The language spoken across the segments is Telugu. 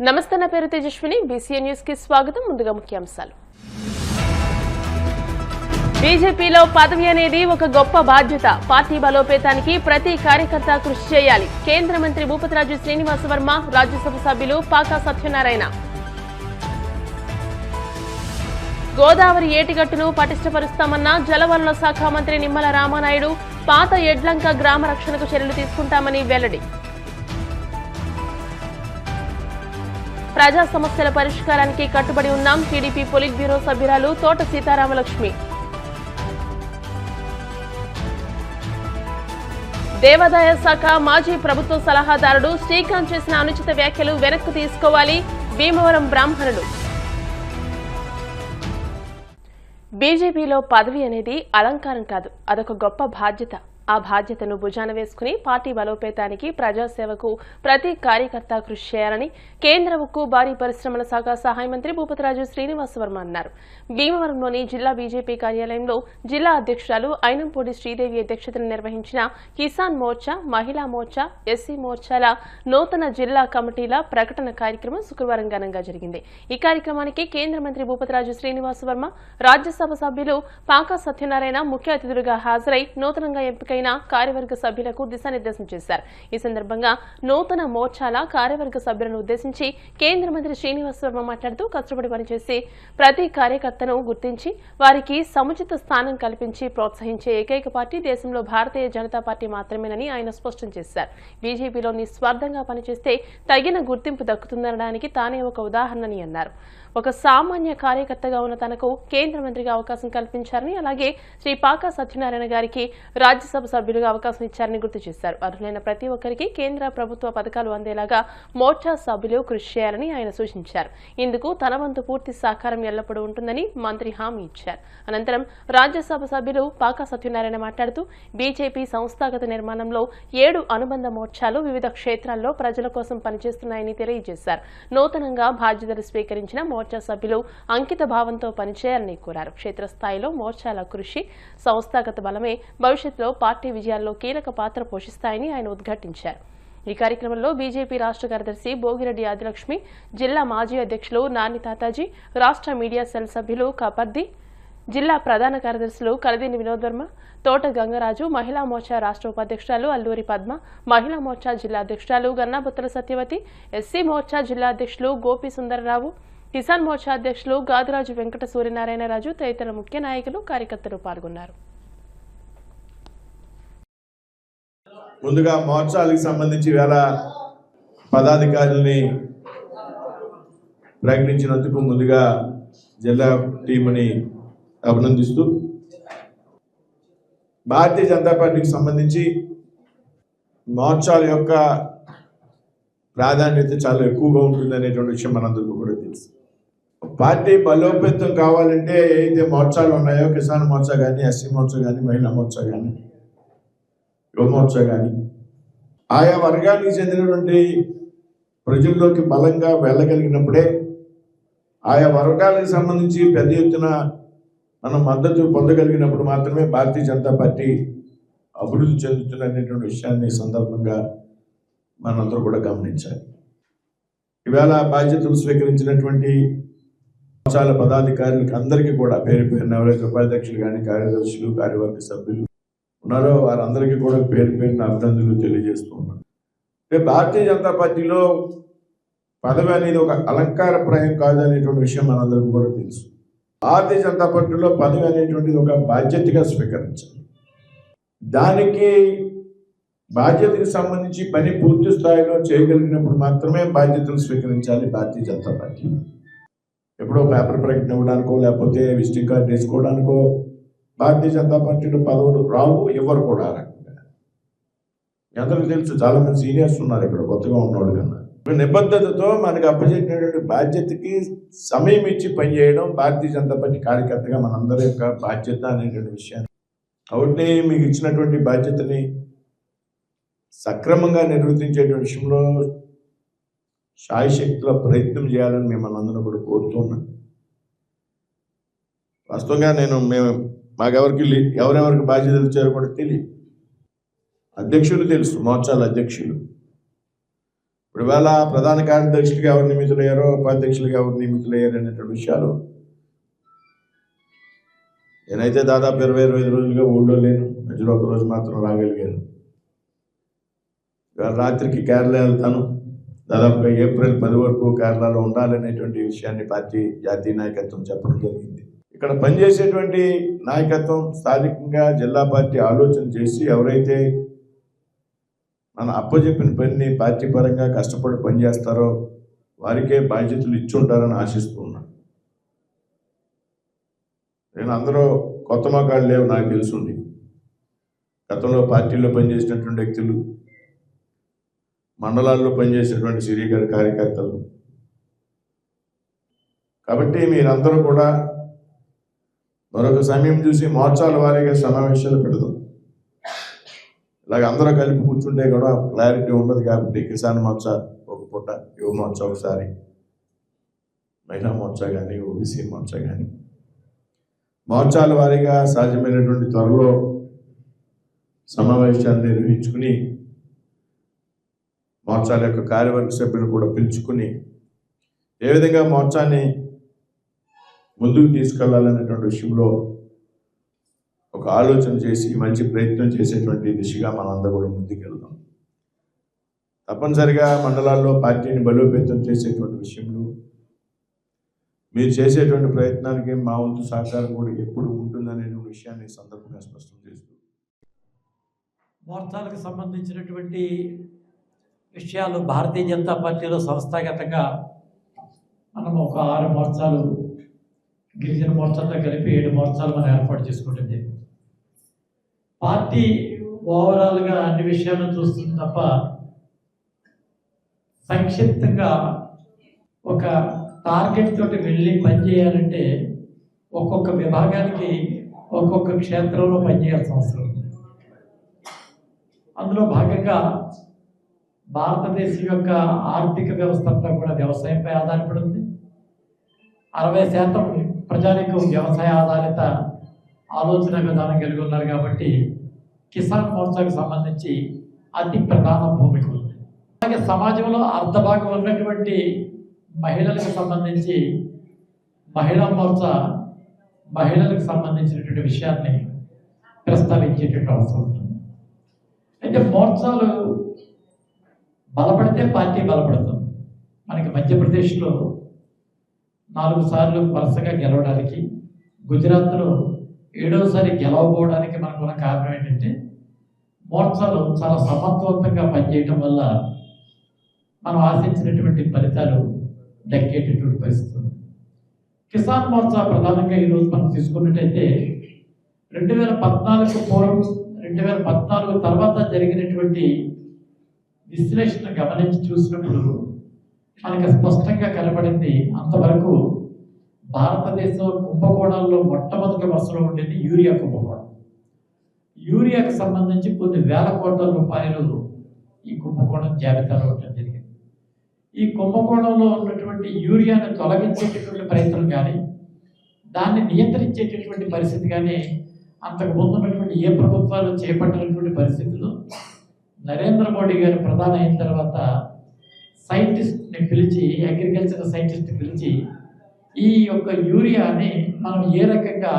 నమస్తే, నా పేరు తేజస్విని. బీసీఎన్ న్యూస్ కి స్వాగతం. ముందుగా ముఖ్యాంశాలు. బీజేపీలో పదవి అనేది ఒక గొప్ప బాధ్యత. పార్టీ బలోపేతానికి ప్రతి కార్యకర్త కృషి చేయాలి. కేంద్ర మంత్రి భూపతిరాజు శ్రీనివాస వర్మ, రాజ్యసభ సభ్యులు పాకా సత్యనారాయణ. గోదావరి ఏటిగట్టును పటిష్టపరుస్తామన్న జలవనరుల శాఖ మంత్రి నిమ్మల రామానాయుడు. పాత ఎడ్లంక గ్రామ రక్షణకు చర్యలు తీసుకుంటామని వెల్లడి. ప్రజా సమస్యల పరిష్కారానికి కట్టుబడి ఉన్నాం. టీడీపీ పొలిట్ బ్యూరో సభ్యురాలు తోట సీతారామలక్ష్మి. దేవాదాయ శాఖ మాజీ ప్రభుత్వ సలహాదారుడు శ్రీకాంత్ చేసిన అనుచిత వ్యాఖ్యలు వెనక్కు తీసుకోవాలి. భీమవరం బ్రాహ్మణులు. బీజేపీలో పదవి అనేది అలంకారం కాదు, అదొక గొప్ప బాధ్యత. ఆ బాధ్యతను భుజాన వేసుకుని పార్టీ బలోపేతానికి, ప్రజాసేవకు ప్రతి కార్యకర్త కృషి చేయాలని కేంద్ర ఉక్కు భారీ పరిశ్రమల శాఖ సహాయ మంత్రి భూపతిరాజు శ్రీనివాస వర్మ అన్నారు. భీమవరంలోని జిల్లా బీజేపీ కార్యాలయంలో జిల్లా అధ్యక్షురాలు ఐనంపూడి శ్రీదేవి అధ్యక్షతన నిర్వహించిన కిసాన్ మోర్చా, మహిళా మోర్చా, ఎస్సీ మోర్చాల నూతన జిల్లా కమిటీల ప్రకటన కార్యక్రమం శుక్రవారం ఘనంగా జరిగింది. ఈ కార్యక్రమానికి కేంద్ర మంత్రి భూపతిరాజు శ్రీనివాస వర్మ, రాజ్యసభ సభ్యులు పాకా సత్యనారాయణ ముఖ్య అతిథులుగా హాజరై నూతనంగా ఎంపిక కార్యవర్గ సభ్యులకు దిశానిర్దేశం చేశారు. ఈ సందర్భంగా నూతన మోర్చాల కార్యవర్గ సభ్యులను ఉద్దేశించి కేంద్ర మంత్రి శ్రీనివాస వర్మ మాట్లాడుతూ, కష్టపడి పనిచేసి ప్రతి కార్యకర్తను గుర్తించి వారికి సముచిత స్థానం కల్పించి ప్రోత్సహించే ఏకైక పార్టీ దేశంలో భారతీయ జనతా పార్టీ మాత్రమేనని ఆయన స్పష్టం చేశారు. బీజేపీలో నిస్వార్థంగా పనిచేస్తే తగిన గుర్తింపు దక్కుతుందనడానికి తానే ఒక ఉదాహరణని అన్నారు. ఒక సామాన్య కార్యకర్తగా ఉన్న తనకు కేంద్ర మంత్రిగా అవకాశం కల్పించారని, అలాగే శ్రీ పాకా సత్యనారాయణ గారికి రాజ్యసభ సభ్యులుగా అవకాశం ఇచ్చారని గుర్తు చేశారు. అర్హులైన ప్రతి ఒక్కరికి కేంద్ర ప్రభుత్వ పథకాలు అందేలాగా మోర్చా సభ్యులు కృషి చేయాలని ఆయన సూచించారు. ఇందుకు తన వంతు పూర్తి సహకారం ఎల్లప్పుడూ ఉంటుందని మంత్రి హామీ ఇచ్చారు. అనంతరం రాజ్యసభ సభ్యులు పాకా సత్యనారాయణ మాట్లాడుతూ, బీజేపీ సంస్థాగత నిర్మాణంలో 7 అనుబంధ మోర్చాలు వివిధ క్షేత్రాల్లో ప్రజల కోసం పనిచేస్తున్నాయని తెలియజేశారు. నూతనంగా బాధ్యతలు స్వీకరించిన మోర్చా సభ్యులు అంకిత భావంతో పనిచేయాలని కోరారు. క్షేత్రస్థాయిలో మోర్చాల కృషి, సంస్థాగత బలమే భవిష్యత్తులో పార్టీ విజయాల్లో కీలక పాత్ర పోషిస్తాయని ఆయన ఉద్ఘాటించారు. ఈ కార్యక్రమంలో బీజేపీ రాష్ట్ర కార్యదర్శి భోగిరెడ్డి ఆదిలక్ష్మి, జిల్లా మాజీ అధ్యక్షులు నాని తాతాజీ, రాష్ట్ర మీడియా సెల్ సభ్యులు కపర్ది, జిల్లా ప్రధాన కార్యదర్శులు కలదీని వినోద్ వర్మ, తోట గంగరాజు, మహిళా మోర్చా రాష్ట్ర ఉపాధ్యక్షురాలు అల్లూరి పద్మ, మహిళా మోర్చా జిల్లా అధ్యక్షురాలు గన్నాబుత్తల సత్యవతి, ఎస్సీ మోర్చా జిల్లా అధ్యక్షులు గోపి సుందరరావు, కిసాన్ మోర్చా అధ్యక్షులు గాదిరాజు వెంకట సూర్యనారాయణరాజు తదితర ముఖ్య నాయకులు, కార్యకర్తలు పాల్గొన్నారు. ముందుగా మోర్చాలకు సంబంధించి వేళ పదాధికారుల్ని ప్రకటించినందుకు ముందుగా జిల్లా టీంని అభినందిస్తూ, భారతీయ జనతా పార్టీకి సంబంధించి మోర్చాల యొక్క ప్రాధాన్యత చాలా ఎక్కువగా ఉంటుంది అనేటువంటి విషయం మనందరికీ కూడా తెలుసు. పార్టీ బలోపేతం కావాలంటే ఏదైతే మోర్చాలు ఉన్నాయో, కిసాన్ మోర్చా కానీ, ఎస్సీ మోర్చా కానీ, మహిళా మోర్చా కానీ, యువ మోర్చా కానీ, ఆయా వర్గానికి చెందినటువంటి ప్రజల్లోకి బలంగా వెళ్ళగలిగినప్పుడే, ఆయా వర్గాలకు సంబంధించి పెద్ద ఎత్తున మనం మద్దతు పొందగలిగినప్పుడు మాత్రమే భారతీయ జనతా పార్టీ అభివృద్ధి చెందుతున్నటువంటి విషయాన్ని సందర్భంగా మనందరూ కూడా గమనించాలి. ఈవేళ బాధ్యతలు స్వీకరించినటువంటి మోర్చాల పదాధికారులకు అందరికీ కూడా పేరు పేరున ఎవరైతే ఉపాధ్యక్షులు కానీ, కార్యదర్శులు, కార్యవర్గ సభ్యులు ఉన్నారో వారందరికీ కూడా పేరు పేరున అభినందనలు తెలియజేస్తూ ఉన్నారు. భారతీయ జనతా పార్టీలో పదవి అనేది ఒక అలంకారప్రాయం కాదు అనేటువంటి విషయం మనందరికీ కూడా తెలుసు. భారతీయ జనతా పార్టీలో పదవి అనేటువంటిది ఒక బాధ్యతగా స్వీకరించాలి. దానికి బాధ్యతకు సంబంధించి పని పూర్తి స్థాయిలో చేయగలిగినప్పుడు మాత్రమే బాధ్యతలు స్వీకరించాలి భారతీయ జనతా పార్టీ. ఎప్పుడో పేపర్ ప్రకటన ఇవ్వడానికో లేకపోతే విజిటింగ్ కార్డు వేసుకోవడానికో భారతీయ జనతా పార్టీలో పదవులు రావు, ఎవరు కూడా రకంగా. అందరికీ తెలుసు, చాలా మంది సీనియర్స్ ఉన్నారు ఇక్కడ కొత్తగా ఉన్నవాడు కన్నా. నిబద్ధతతో మనకు అప్పచెప్పినటువంటి బాధ్యతకి సమయం ఇచ్చి పనిచేయడం భారతీయ జనతా పార్టీ కార్యకర్తగా మనందరి యొక్క బాధ్యత అనేటువంటి విషయాన్ని, కాబట్టి మీకు ఇచ్చినటువంటి బాధ్యతని సక్రమంగా నిర్వర్తించేటువంటి విషయంలో శాయశక్తుల ప్రయత్నం చేయాలని మిమ్మల్ని అందరూ కూడా కోరుతున్నాం. వాస్తవంగా మాకెవరికి ఎవరెవరికి బాధ్యతలు ఇచ్చారో కూడా తెలియదు. అధ్యక్షులు తెలుసు, మోర్చాల అధ్యక్షులు ఇప్పుడు ఇవాళ ప్రధాన కార్యదర్శులుగా ఎవరు నియమితులయ్యారో, ఉపాధ్యక్షులుగా ఎవరు నియమితులయ్యారు అనేటువంటి విషయాలు నేనైతే దాదాపు 20-25 రోజులుగా ఊళ్ళో లేను. మధ్యలో ఒక రోజు మాత్రం రాగలిగాను. ఇవాళ రాత్రికి కేరళ వెళ్తాను. దాదాపుగా ఏప్రిల్ 10 వరకు కేరళలో ఉండాలనేటువంటి విషయాన్ని పార్టీ జాతీయ నాయకత్వం చెప్పడం జరిగింది. ఇక్కడ పనిచేసేటువంటి నాయకత్వం స్థానికంగా జిల్లా పార్టీ ఆలోచన చేసి ఎవరైతే మన అప్పచెప్పిన పనిని పార్టీ పరంగా కష్టపడి పనిచేస్తారో వారికే బాధ్యతలు ఇచ్చుంటారని ఆశిస్తున్నాను. నేను అందరూ కొత్త మొఖాలు లేవు, నాకు తెలుసుంది. గతంలో పార్టీలో పనిచేసినటువంటి వ్యక్తులు, మండలాల్లో పనిచేసేటువంటి సిరిగారి కార్యకర్తలు. కాబట్టి మీరందరూ కూడా మరొక సమయం చూసి మోర్చాల వారీగా సమావేశాలు పెడదాం. ఇలాగ అందరూ కలిపి కూర్చుంటే కూడా క్లారిటీ ఉండదు. కాబట్టి కిసాన్ మోర్చా ఒక పూట, యువ మోర్చా ఒకసారి, మహిళా మోర్చా కానీ, ఓబీసీ మోర్చా కానీ, మోర్చాల వారీగా సాధ్యమైనటువంటి త్వరలో సమావేశాన్ని నిర్వహించుకుని మోర్చాల యొక్క కార్యవర్గ సభ్యులను కూడా పిలుచుకుని ఏ విధంగా మోర్చాని ముందుకు తీసుకెళ్లాలనేటువంటి విషయంలో ఒక ఆలోచన చేసి మంచి ప్రయత్నం చేసేటువంటి దిశగా మనందరూ కూడా ముందుకెళ్దాం. తప్పనిసరిగా మండలాల్లో పార్టీని బలోపేతం చేసేటువంటి విషయంలో మీరు చేసేటువంటి ప్రయత్నానికి మా వంతు సహకారం కూడా ఎప్పుడు ఉంటుందనే విషయాన్ని సందర్భంగా స్పష్టం చేస్తూ, మోర్చాలకు సంబంధించినటువంటి విషయాలు భారతీయ జనతా పార్టీలో సంస్థాగతంగా మనం ఒక 6 మోర్చాలు, గిరిజన మోర్చాలతో కలిపి 7 మోర్చాలు మనం ఏర్పాటు చేసుకుంటాం జరిగింది. పార్టీ ఓవరాల్గా అన్ని విషయాలను చూస్తుంది తప్ప సంక్షిప్తంగా ఒక టార్గెట్ తోటి వెళ్ళి పనిచేయాలంటే ఒక్కొక్క విభాగానికి ఒక్కొక్క క్షేత్రంలో పనిచేయాల్సిన అవసరం ఉంది. అందులో భాగంగా భారతదేశం యొక్క ఆర్థిక వ్యవస్థ అంతా కూడా వ్యవసాయంపై ఆధారపడి ఉంది. 60% ప్రజానికం వ్యవసాయ ఆధారిత ఆలోచన విధానం కలిగి ఉన్నారు. కాబట్టి కిసాన్ మోర్చాకు సంబంధించి అతి ప్రధాన భూమిక ఉంది. అలాగే సమాజంలో అర్ధభాగం ఉన్నటువంటి మహిళలకు సంబంధించి మహిళా మోర్చా మహిళలకు సంబంధించినటువంటి విషయాన్ని ప్రస్తావించేటువంటి అవసరం ఉంటుంది. అయితే మోర్చాలు బలపడితే పార్టీ బలపడుతుంది. మనకి మధ్యప్రదేశ్లో 4 సార్లు వరుసగా గెలవడానికి, గుజరాత్లో 7వసారి గెలవకపోవడానికి మనకున్న కారణం ఏంటంటే మోర్చాలు చాలా సమర్థవంతంగా పనిచేయటం వల్ల మనం ఆశించినటువంటి ఫలితాలు దక్కేటటువంటి పరిస్థితి ఉంది. కిసాన్ మోర్చా ప్రధానంగా ఈరోజు మనం తీసుకున్నట్టయితే 2014 పూర్వం, 2014 తర్వాత జరిగినటువంటి విశ్లేషణ గమనించి చూసినప్పుడు మనకి స్పష్టంగా కనబడింది. అంతవరకు భారతదేశం కుంభకోణాల్లో మొట్టమొదటి వరుసలో ఉండేది యూరియా కుంభకోణం. యూరియాకు సంబంధించి కొన్ని వేల కోట్ల రూపాయలు ఈ కుంభకోణం జాబితాలో ఉండడం జరిగింది. ఈ కుంభకోణంలో ఉన్నటువంటి యూరియాను తొలగించేటటువంటి ప్రయత్నం కానీ, దాన్ని నియంత్రించేటటువంటి పరిస్థితి కానీ అంతకు ముందు ఉన్నటువంటి ఏ ప్రభుత్వాలు చేపట్టినటువంటి పరిస్థితుల్లో నరేంద్ర మోడీ గారు ప్రధాని అయిన తర్వాత సైంటిస్ట్ని పిలిచి, అగ్రికల్చర్ సైంటిస్ట్ని పిలిచి ఈ యొక్క యూరియాని మనం ఏ రకంగా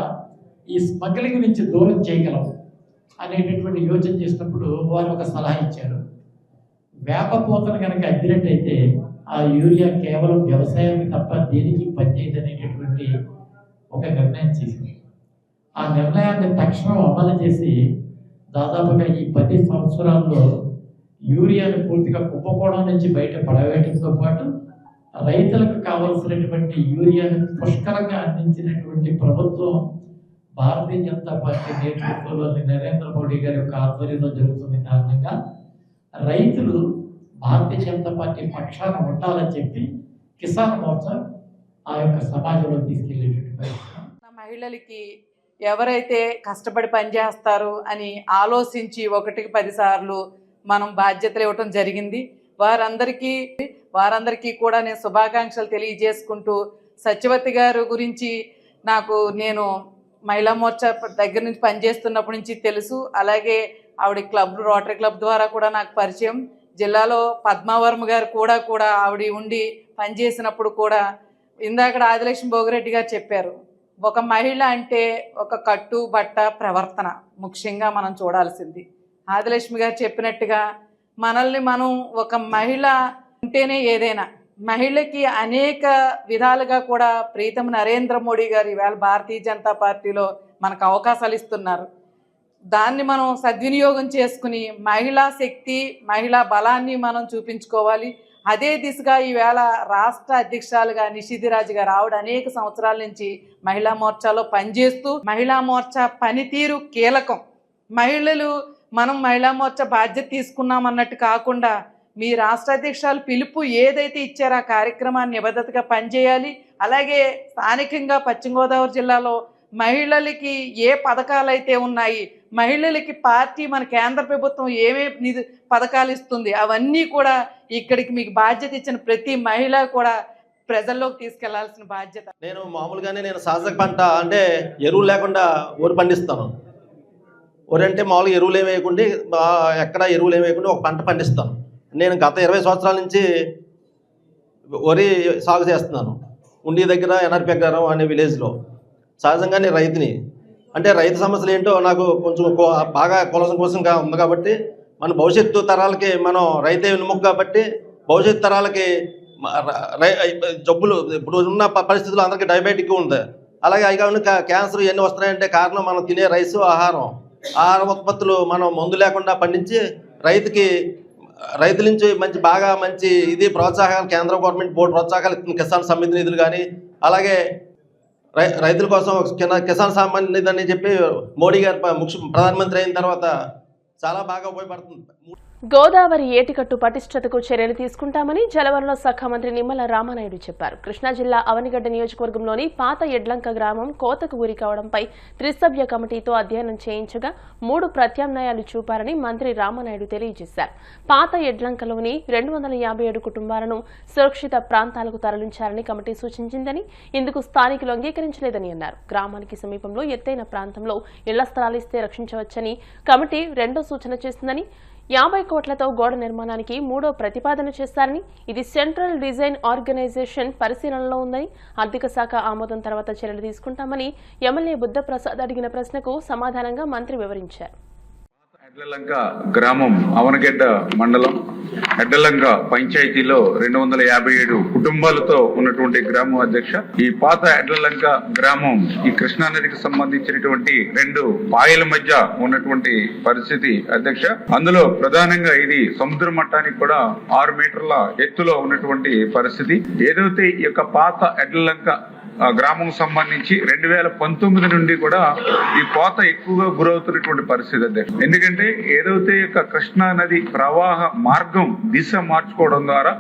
ఈ స్మగ్లింగ్ నుంచి దూరం చేయగలం అనేటటువంటి యోచన చేసినప్పుడు వారు ఒక సలహా ఇచ్చారు. వేప పూతను కనుక అద్దినట్టయితే ఆ యూరియా కేవలం వ్యవసాయానికి తప్ప దేనికి పనిచేయదు అనేటటువంటి ఒక నిర్ణయం చేసింది. ఆ నిర్ణయాన్ని తక్షణం అమలు చేసి దాదాపుగా ఈ 10 సంవత్సరాల్లో యూరియాను పూర్తిగా కుంభకోణం నుంచి బయట పడవేయడంతో పాటు రైతులకు కావలసినటువంటి యూరియాను పుష్కలంగా అందించినటువంటి ప్రభుత్వం భారతీయ జనతా పార్టీ నేతృత్వంలోని నరేంద్ర మోడీ గారి యొక్క ఆధ్వర్యంలో జరుగుతున్న కారణంగా రైతులు భారతీయ జనతా పార్టీ పక్షాన ఉండాలని చెప్పి కిసాన్ మోర్చా ఆ యొక్క సమాజంలో తీసుకెళ్లేటువంటి మహిళలకి ఎవరైతే కష్టపడి పనిచేస్తారు అని ఆలోచించి 1కి 10 సార్లు మనం బాధ్యతలు ఇవ్వటం జరిగింది. వారందరికీ కూడా నేను శుభాకాంక్షలు తెలియజేసుకుంటూ, సత్యవతి గారు గురించి నేను మహిళా మోర్చా దగ్గర నుంచి పనిచేస్తున్నప్పటి నుంచి తెలుసు. అలాగే ఆవిడ రోటరీ క్లబ్ ద్వారా కూడా నాకు పరిచయం. జిల్లాలో పద్మావర్మ గారు కూడా ఆవిడ ఉండి పనిచేసినప్పుడు కూడా ఇందాక ఆదిలక్ష్మి భోగిరెడ్డి గారు చెప్పారు, ఒక మహిళ అంటే ఒక కట్టు బట్ట ప్రవర్తన ముఖ్యంగా మనం చూడాల్సింది. ఆదిలక్ష్మి గారు చెప్పినట్టుగా మనల్ని మనం ఒక మహిళ ఉంటేనే ఏదైనా, మహిళకి అనేక విధాలుగా కూడా ప్రీతం నరేంద్ర మోడీ గారు ఇవాళ భారతీయ జనతా పార్టీలో మనకు అవకాశాలు ఇస్తున్నారు. దాన్ని మనం సద్వినియోగం చేసుకుని మహిళా శక్తి, మహిళా బలాన్ని మనం చూపించుకోవాలి. అదే దిశగా ఈవేళ రాష్ట్ర అధ్యక్షురాలుగా నిషిధిరాజు గారు ఆవిడ అనేక సంవత్సరాల నుంచి మహిళా మోర్చాలో పనిచేస్తూ, మహిళా మోర్చా పనితీరు కీలకం. మనం మహిళా మోర్చా బాధ్యత తీసుకున్నామన్నట్టు కాకుండా మీ రాష్ట్ర అధ్యక్షురాలు పిలుపు ఏదైతే ఇచ్చారో ఆ కార్యక్రమాన్ని నిబద్ధతగా పనిచేయాలి. అలాగే స్థానికంగా పశ్చిమ గోదావరి జిల్లాలో మహిళలకి ఏ పథకాలు అయితే ఉన్నాయి, మహిళలకి పార్టీ మన కేంద్ర ప్రభుత్వం ఏమేమి పథకాలు ఇస్తుంది, అవన్నీ కూడా ఇక్కడికి మీకు బాధ్యత ఇచ్చిన ప్రతి మహిళ కూడా ప్రజల్లోకి తీసుకెళ్లాల్సిన బాధ్యత. నేను మామూలుగానే సహజ పంట అంటే ఎరువు లేకుండా వరి పండిస్తాను. వరి అంటే మామూలుగా ఎరువులు ఏమి వేయకుండా, ఎక్కడ ఎరువులు ఏమి వేయకుండా ఒక పంట పండిస్తాను. నేను గత 20 సంవత్సరాల నుంచి వరి సాగు చేస్తున్నాను. ఉండి దగ్గర ఎన్ఆర్పేగారం అనే విలేజ్లో. సహజంగా నేను రైతుని, అంటే రైతు సమస్యలు ఏంటో నాకు కొంచెం బాగా కోసంగా ఉంది కాబట్టి, మన భవిష్యత్తు తరాలకి మనం రైతే వినుముఖ కాబట్టి భవిష్యత్తు తరాలకి జబ్బులు ఇప్పుడు ఉన్న పరిస్థితుల్లో అందరికీ డయాబెటిక్ ఉంది. అలాగే అవి కాకుండా క్యాన్సర్ ఇవన్నీ వస్తున్నాయంటే కారణం మనం తినే రైసు, ఆహార ఉత్పత్తులు మనం మందు లేకుండా పండించి రైతుల నుంచి బాగా మంచి ఇది ప్రోత్సాహాలు కేంద్ర గవర్నమెంట్ బోర్డు ప్రోత్సాహాలు ఇస్తుంది. కిసాన్ సమ్మితి నిధులు కానీ, అలాగే రైతుల కోసం కిసాన్ సమ్మాన్ నిధి అని చెప్పి మోడీ గారు ప్రధానమంత్రి అయిన తర్వాత చాలా బాగా ఉపయోగపడుతుంది. గోదావరి ఏటికట్టు పటిష్టతకు చర్యలు తీసుకుంటామని జలవనరుల శాఖ మంత్రి నిమ్మల రామానాయుడు చెప్పారు. కృష్ణా జిల్లా అవనిగడ్డ నియోజకవర్గంలోని పాత ఎడ్లంక గ్రామం కోతకు గురి కావడంపై త్రిసభ్య కమిటీతో అధ్యయనం చేయించగా 3 ప్రత్యామ్నాయాలు చూపారని మంత్రి రామానాయుడు తెలియజేశారు. పాత ఎడ్లంకలోని 257 కుటుంబాలను సురక్షిత ప్రాంతాలకు తరలించారని కమిటీ సూచించిందని, ఇందుకు స్థానికులు అంగీకరించలేదని అన్నారు. గ్రామానికి సమీపంలో ఎత్తైన ప్రాంతంలో ఇళ్ల స్థలాలు ఇస్తే రక్షించవచ్చని కమిటీ రెండో సూచన చేసిందని, 50 కోట్లతో గోడ నిర్మాణానికి 3వ ప్రతిపాదన చేశారని, ఇది సెంట్రల్ డిజైన్ ఆర్గనైజేషన్ పరిశీలనలో ఉందని, ఆర్థిక శాఖ ఆమోదం తర్వాత చర్యలు తీసుకుంటామని ఎమ్మెల్యే బుద్ధప్రసాద్ అడిగిన ప్రశ్నకు సమాధానంగా మంత్రి వివరించారు. ఎడ్లలంక గ్రామం అవనగడ్డ మండలం ఎడ్లలంక పంచాయతీలో 257 కుటుంబాలతో ఉన్నటువంటి గ్రామం అధ్యక్ష. ఈ పాత ఎడ్లలంక గ్రామం ఈ కృష్ణా నదికి సంబంధించినటువంటి 2 పాయల మధ్య ఉన్నటువంటి పరిస్థితి అధ్యక్ష. అందులో ప్రధానంగా ఇది సముద్ర మట్టానికి కూడా 6 మీటర్ల ఎత్తులో ఉన్నటువంటి పరిస్థితి. ఏదైతే ఈ యొక్క పాత ఎడ్లలంక గ్రామం సంబంధించి 2019 నుండి కూడా ఈ కోత ఎక్కువగా గురవుతున్నటువంటి పరిస్థితి అధ్యక్ష. ఎందుకంటే ఏదైతే యొక్క కృష్ణా నది ప్రవాహ మార్గం దిశ మార్చుకోవడం ద్వారా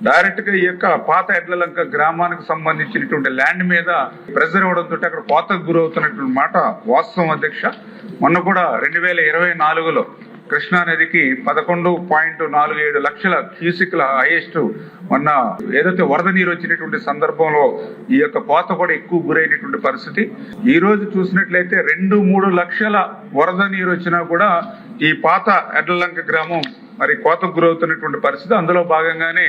డైరెక్ట్ గా ఈ యొక్క పాత ఎడ్లలంక గ్రామానికి సంబంధించినటువంటి ల్యాండ్ మీద ప్రెజర్ ఇవ్వడంతో అక్కడ కోతకు గురవుతున్నటువంటి మాట వాస్తవం అధ్యక్ష. మొన్న కూడా 2024లో కృష్ణా నదికి 11.47 లక్షల క్యూసిక్ల హైయెస్ట్ మొన్న ఏదైతే వరద నీరు వచ్చినటువంటి సందర్భంలో ఈ యొక్క కోత కూడా ఎక్కువ గురైనటువంటి పరిస్థితి. ఈ రోజు చూసినట్లయితే 2-3 లక్షల వరద నీరు వచ్చినా కూడా ఈ పాత ఎడ్లలంక గ్రామం మరి కోతకు గురవుతున్నటువంటి పరిస్థితి. అందులో భాగంగానే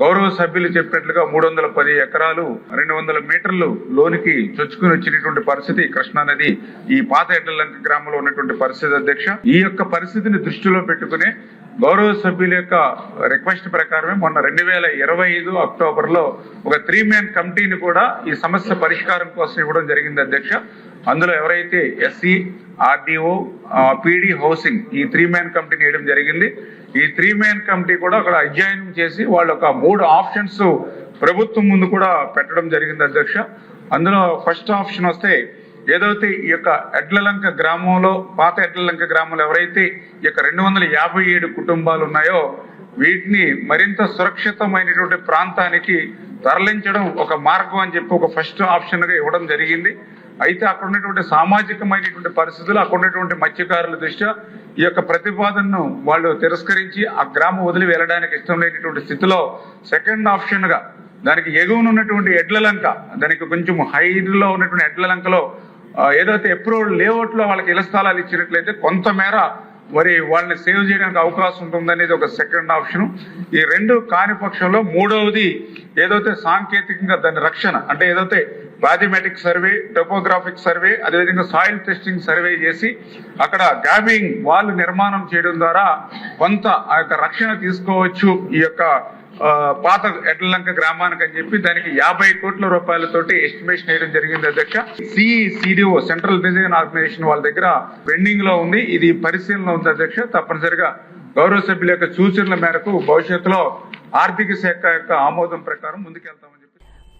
గౌరవ సభ్యులు చెప్పినట్లుగా 310 ఎకరాలు 200 మీటర్లు లోనికి చొచ్చుకుని వచ్చినటువంటి పరిస్థితి కృష్ణా నది ఈ పాత ఎడ్లలంక గ్రామంలో ఉన్నటువంటి పరిస్థితి అధ్యక్ష. ఈ యొక్క పరిస్థితిని దృష్టిలో పెట్టుకునే గౌరవ సభ్యుల యొక్క రిక్వెస్ట్ ప్రకారమే మొన్న 2025 అక్టోబర్లో ఒక 3-man కమిటీని కూడా ఈ సమస్య పరిష్కారం కోసం ఇవ్వడం జరిగింది అధ్యక్ష. అందులో ఎవరైతే ఎస్సీ, ఆర్డీఓ, పీడీ, హౌసింగ్ ఈ 3-man కమిటీని వేయడం జరిగింది. ఈ 3-man కమిటీ కూడా అక్కడ అధ్యయనం చేసి వాళ్ళు ఒక 3 ఆప్షన్స్ ప్రభుత్వం ముందు కూడా పెట్టడం జరిగింది అధ్యక్ష. అందులో ఫస్ట్ ఆప్షన్ వస్తే ఏదైతే ఈ యొక్క ఎడ్లలంక గ్రామంలో పాత ఎడ్లలంక గ్రామంలో ఎవరైతే ఈ యొక్క 257 కుటుంబాలు ఉన్నాయో వీటిని మరింత సురక్షితమైనటువంటి ప్రాంతానికి తరలించడం ఒక మార్గం అని చెప్పి ఒక ఫస్ట్ ఆప్షన్ గా ఇవ్వడం జరిగింది. అయితే అక్కడ ఉన్నటువంటి సామాజికమైనటువంటి పరిస్థితులు, అక్కడ ఉన్నటువంటి మత్స్యకారుల దృష్ట్యా ఈ యొక్క ప్రతిపాదనను వాళ్ళు తిరస్కరించి ఆ గ్రామం వదిలి వెళ్ళడానికి ఇష్టం లేనటువంటి స్థితిలో సెకండ్ ఆప్షన్ గా దానికి ఎగువన ఉన్నటువంటి ఎడ్లలంక, దానికి కొంచెం హైట్లో ఉన్నటువంటి ఎడ్లలంకలో ఏదైతే అప్రూవ్డ్ లేఅవుట్ లో వాళ్ళకి ఇళ్ల స్థలాలు ఇచ్చినట్లయితే కొంతమేర మరి వాళ్ళని సేవ్ చేయడానికి అవకాశం ఉంటుందనేది ఒక సెకండ్ ఆప్షన్. ఈ రెండు కాని పక్షంలో మూడవది ఏదైతే సాంకేతికంగా దాని రక్షణ అంటే ఏదైతే బాథమెటిక్ సర్వే, టోపోగ్రాఫిక్ సర్వే, అదేవిధంగా సాయిల్ టెస్టింగ్ సర్వే చేసి అక్కడ గ్యాబింగ్ వాల్ నిర్మాణం చేయడం ద్వారా కొంత ఆ యొక్క రక్షణ తీసుకోవచ్చు ఈ యొక్క పాత ఎడ్లలంక గ్రామానికి అని చెప్పి దానికి 50 కోట్ల రూపాయలతోటి ఎస్టిమేషన్ వేయడం జరిగింది అధ్యక్ష. సిడిఓ సెంట్రల్ డిజైన్ ఆర్గనైజేషన్ వాళ్ళ దగ్గర పెండింగ్ లో ఉంది, ఇది పరిశీలన ఉంది అధ్యక్ష. తప్పనిసరిగా గౌరవ సభ్యుల యొక్క సూచనల మేరకు భవిష్యత్తులో ఆర్థిక శాఖ యొక్క ఆమోదం ప్రకారం ముందుకెళ్తామని చెప్పి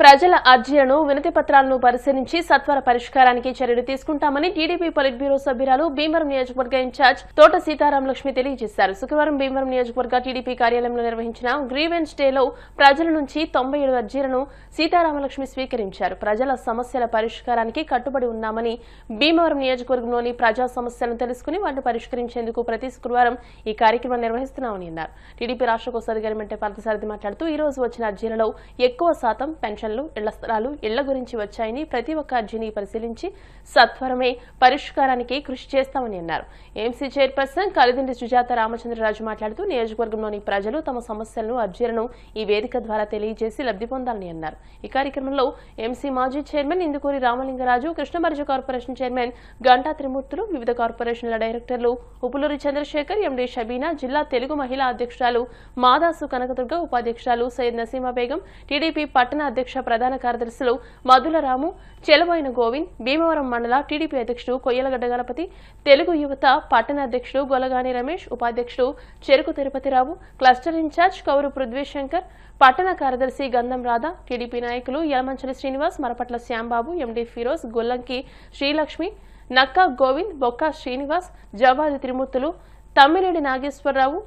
ప్రజల అర్జీలను, వినతి పత్రాలను పరిశీలించి సత్వర పరిష్కారానికి చర్యలు తీసుకుంటామని టీడీపీ పొలిట్ బ్యూరో సభ్యురాలు భీమవరం నియోజకవర్గ ఇన్ఛార్జ్ తోట సీతారామలక్ష్మి తెలియజేశారు. శుక్రవారం భీమవరం నియోజకవర్గ టీడీపీ కార్యాలయంలో నిర్వహించిన గ్రీవెన్స్ డేలో ప్రజల నుంచి 97 అర్జీలను సీతారామలక్ష్మి స్వీకరించారు. ప్రజల సమస్యల పరిష్కారానికి కట్టుబడి ఉన్నామని, భీమవరం నియోజకవర్గంలోని ప్రజా సమస్యలను తెలుసుకుని వాటిని పరిష్కరించేందుకు ప్రతి శుక్రవారం ఈ కార్యక్రమం నిర్వహిస్తున్నామని అన్నారు. టీడీపీ రాష్ట్ర కోశాధికారి మెంటే పార్థసారథి మాట్లాడుతూ ఈ రోజు వచ్చిన అర్జీలలో ఎక్కువ శాతం పెన్షన్, ఇళ్ల స్థలాలు, ఇళ్ల గురించి వచ్చాయని, ప్రతి ఒక్క అర్జీని పరిశీలించి సత్వరమే పరిష్కారానికి కృషి చేస్తామని అన్నారు. ఏఎంసీ చైర్పర్సన్ కలిదిండి సుజాత రామచంద్రరాజు మాట్లాడుతూ నియోజకవర్గంలోని ప్రజలు తమ సమస్యలను, అర్జీలను ఈ వేదిక ద్వారా తెలియజేసి లబ్ధి పొందాలని అన్నారు. ఈ కార్యక్రమంలో ఎంసీ మాజీ chairman Indukuri Ramalingaraju, Krishnamraju corporation chairman Ganta Trimurthulu, వివిధ కార్పొరేషన్ల డైరెక్టర్లు ఉపులూరి చంద్రశేఖర్, ఎండి షబీనా, జిల్లా తెలుగు మహిళా అధ్యక్షురాలు మాదాసు కనకదుర్గ, ఉపాధ్యక్షురాలు సయ్యద్ నసీమా బేగం, టీడీపీ పట్టణ అధ్యక్ష ప్రధాన కార్యదర్శులు మధులరాము, చెలబోయిన గోవింద్, భీమవరం మండల టీడీపీ అధ్యక్షుడు కొయ్యలగడ్డ గణపతి, తెలుగు యువత పట్టణ అధ్యక్షుడు గొలగాని రమేష్, ఉపాధ్యక్షుడు చెరుకు తిరుపతిరావు, క్లస్టర్ ఇన్ఛార్జ్ కౌరు పృథ్వీశంకర్, పట్టణ కార్యదర్శి గంధం రాధా, టీడీపీ నాయకులు యలమంచలి శ్రీనివాస్, మరపట్ల శ్యాంబాబు, ఎండి ఫిరోజ్, గొల్లంకి శ్రీలక్ష్మి, నక్కా గోవింద్, బొక్క శ్రీనివాస్, జవాది త్రిమూర్తులు, తమ్మినేడి నాగేశ్వరరావు,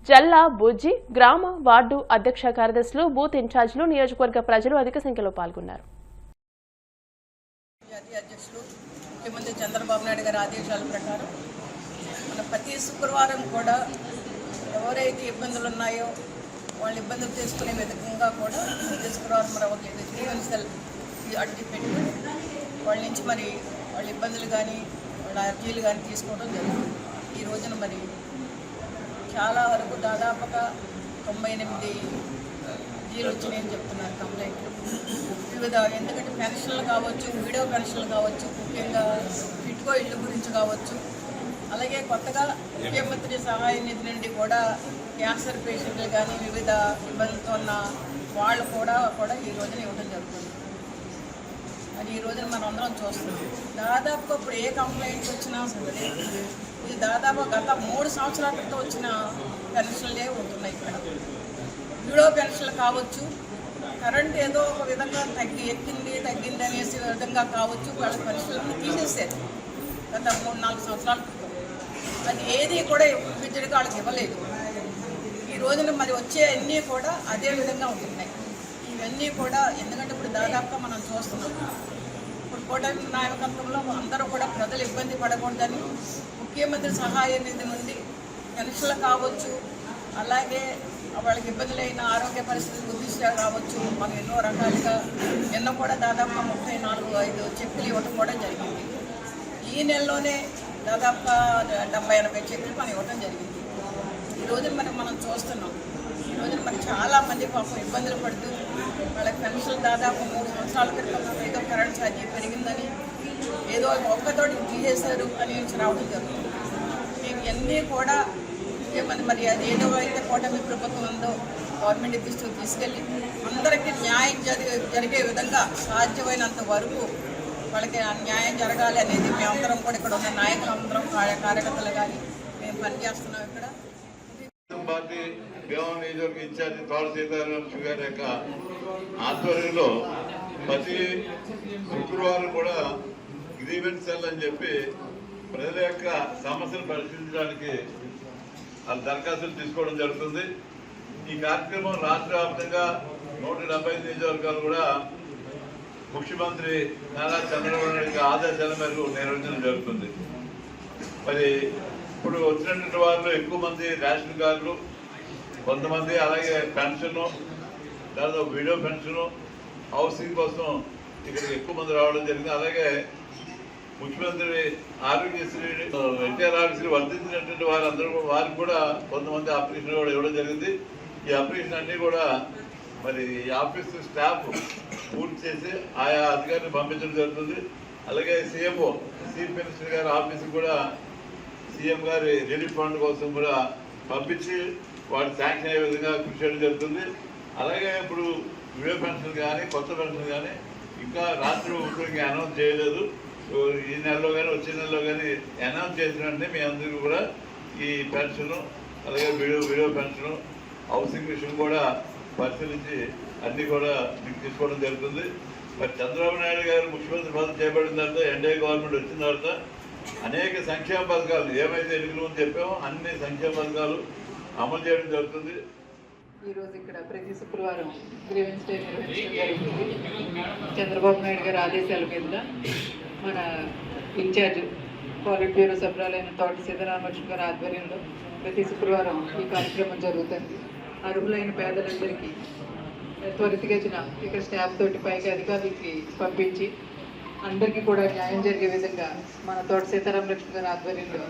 జల్లా బుజ్జి, గ్రామ వార్డు అధ్యక్ష కార్యదర్శులు, బూత్ ఇన్ఛార్జీలు, నియోజకవర్గ ప్రజలు అధిక సంఖ్యలో పాల్గొన్నారు. అధ్యక్షులు ముఖ్యమంత్రి చంద్రబాబు నాయుడు గారి ఆదేశాల ప్రకారం మన ప్రతి శుక్రవారం కూడా ఎవరైతే ఇబ్బందులు ఉన్నాయో వాళ్ళ ఇబ్బందులు తీసుకునే విధంగా కూడా ప్రతి శుక్రవారం మరి ఒక గ్రీవెన్సల్ అడ్డు పెట్టి వాళ్ళ నుంచి మరి వాళ్ళ ఇబ్బందులు కానీ వాళ్ళ అర్జీలు కానీ తీసుకోవడం జరుగుతుంది. ఈ రోజున మరి చాలా వరకు దాదాపుగా 98 అర్జీలు వచ్చినాయని చెప్తున్నారు కంప్లైంట్లు. వివిధ ఎందుకంటే పెన్షన్లు కావచ్చు, వీడియో పెన్షన్లు కావచ్చు, ముఖ్యంగా ఇటుకో ఇళ్ళ గురించి కావచ్చు, అలాగే కొత్తగా ముఖ్యమంత్రి సహాయ నిధి నుండి కూడా క్యాన్సర్ పేషెంట్లు కానీ వివిధ ఇబ్బందులతో ఉన్న వాళ్ళు కూడా ఈ రోజున ఇవ్వడం జరుగుతుంది. అది ఈ రోజున మనం అందరం చూస్తున్నాం. దాదాపు ఇప్పుడు ఏ కంప్లైంట్స్ వచ్చినా సరే ఇది దాదాపు గత 3 సంవత్సరాల క్రితం వచ్చిన పెన్షన్లే ఉంటున్నాయి. ఇక్కడ వీడియో పెన్షన్లు కావచ్చు, కరెంట్ ఏదో ఒక విధంగా తగ్గింది అనేసి విధంగా కావచ్చు, వాళ్ళ పెన్షన్లను తీసేసారు గత 3-4 సంవత్సరాల క్రితం. అది ఏది కూడా విద్యుడికి వాళ్ళకి ఇవ్వలేదు. ఈ రోజున మరి వచ్చే అన్నీ కూడా అదే విధంగా ఉంటున్నాయి. ఇవన్నీ కూడా ఎందుకంటే ఇప్పుడు దాదాపుగా మనం చూస్తున్నాం, ఇప్పుడు కూటమి నాయకత్వంలో అందరూ కూడా ప్రజలు ఇబ్బంది పడకూడదని ముఖ్యమంత్రి సహాయ నిధి నుండి పెన్షన్లు కావచ్చు, అలాగే వాళ్ళకి ఇబ్బందులైన ఆరోగ్య పరిస్థితులు దృష్ట్యా కావచ్చు, మనం ఎన్నో రకాలుగా కూడా దాదాపుగా 34-35 చెక్కులు ఇవ్వడం కూడా జరిగింది. ఈ నెలలోనే దాదాపుగా 70-80 చెక్కులు మనం ఇవ్వడం జరిగింది. ఈ రోజున మనం చూస్తున్నాం. ఈ రోజున మరి చాలామంది పాపం ఇబ్బందులు పడుతూ వాళ్ళకి పెన్షన్లు దాదాపు 3 సంవత్సరాల క్రితం ఏదో కరెంట్ ఛార్జీ పెరిగిందని ఏదో ఒక్కతోటి తీసేశారు అని రావడం జరుగుతుంది. ఇవన్నీ కూడా మరి అది ఏదో అయితే కూటమి ప్రభుత్వం ఉందో గవర్నమెంట్ దృష్టికి తీసుకెళ్ళి అందరికీ న్యాయం జరిగే విధంగా సాధ్యమైనంత వరకు వాళ్ళకి న్యాయం జరగాలి అనేది మేమందరం కూడా ఇక్కడ ఉన్న నాయకులందరం కార్యకర్తలు కానీ మేము పనిచేస్తున్నాం. ఇక్కడ పార్టీ భీమవరం నియోజకవర్గ ఇన్ఛార్జి తోట సీతారామలక్ష్మి గారి యొక్క ఆధ్వర్యంలో ప్రతి శుక్రవారం కూడా గ్రీవెన్స్ సెల్ అని చెప్పి ప్రజల యొక్క సమస్యలు పరిశీలించడానికి దరఖాస్తులు తీసుకోవడం జరుగుతుంది. ఈ కార్యక్రమం రాష్ట్ర వ్యాప్తంగా 175 నియోజకవర్గాలు కూడా ముఖ్యమంత్రి నారా చంద్రబాబు నాయుడు ఆదేశాల మేరకు నిర్వహించడం జరుగుతుంది. మరి ఇప్పుడు వచ్చినటువంటి వాళ్ళు ఎక్కువ మంది రేషన్ కార్డులు, కొంతమంది అలాగే పెన్షను, దాదాపు వీడియో పెన్షను, హౌసింగ్ కోసం ఇక్కడికి ఎక్కువ మంది రావడం జరిగింది. అలాగే ముఖ్యమంత్రి ఆరోగ్యశ్రీ ఎన్టీఆర్ ఆఫీసులు వర్తించినటువంటి వారందరూ వారికి కూడా కొంతమంది ఆపరేషన్ కూడా ఇవ్వడం జరిగింది. ఈ ఆపరేషన్ అన్నీ కూడా మరి ఆఫీస్ స్టాఫ్ పూర్తి చేసి ఆయా అధికారిని పంపించడం జరుగుతుంది. అలాగే సీఎంఓ చీఫ్ మినిస్టర్ గారి ఆఫీస్కి కూడా సీఎం గారి రిలీఫ్ ఫండ్ కోసం కూడా పంపించి వాటి శాంక్షన్ అయ్యే విధంగా కృషి చేయడం జరుగుతుంది. అలాగే ఇప్పుడు విడో పెన్షన్ కానీ కొత్త పెన్షన్ కానీ ఇంకా రాష్ట్ర ప్రభుత్వం ఇంకా అనౌన్స్ చేయలేదు. ఈ నెలలో కానీ వచ్చే నెలలో కానీ అనౌన్స్ చేసిన వెంటనే మీ అందరికీ కూడా ఈ పెన్షన్ అలాగే విడో పెన్షన్ హౌసింగ్ విషయం కూడా పరిశీలించి అన్నీ కూడా మీకు తీసుకోవడం జరుగుతుంది. మరి చంద్రబాబు నాయుడు గారు ముఖ్యమంత్రి పదవి చేపట్టిన తర్వాత ఎన్డీఏ గవర్నమెంట్ వచ్చిన తర్వాత అనేక సంక్షేమ పథకాలు ఏమైతే ఎన్నికల ముందు చెప్పామో అన్ని సంక్షేమ పథకాలు అమలు చేయడం జరుగుతుంది. ఈరోజు ఇక్కడ ప్రతి శుక్రవారం గ్రీవెన్స్ డే నిర్వహించడం జరుగుతుంది. చంద్రబాబు నాయుడు గారి ఆదేశాల మీద మన ఇన్ఛార్జ్ పాలిట్ బ్యూరో సభ్యులైన తోట సీతారామలక్ష్మి గారి ఆధ్వర్యంలో ప్రతి శుక్రవారం ఈ కార్యక్రమం జరుగుతుంది. అర్హులైన పేదలందరికీ త్వరితగతిన ఇక్కడ స్టాఫ్ తోటి పైకి అధికారులకి పంపించి అందరికీ కూడా న్యాయం జరిగే విధంగా మన తోట సీతారామలక్ష్మి గారి ఆధ్వర్యంలో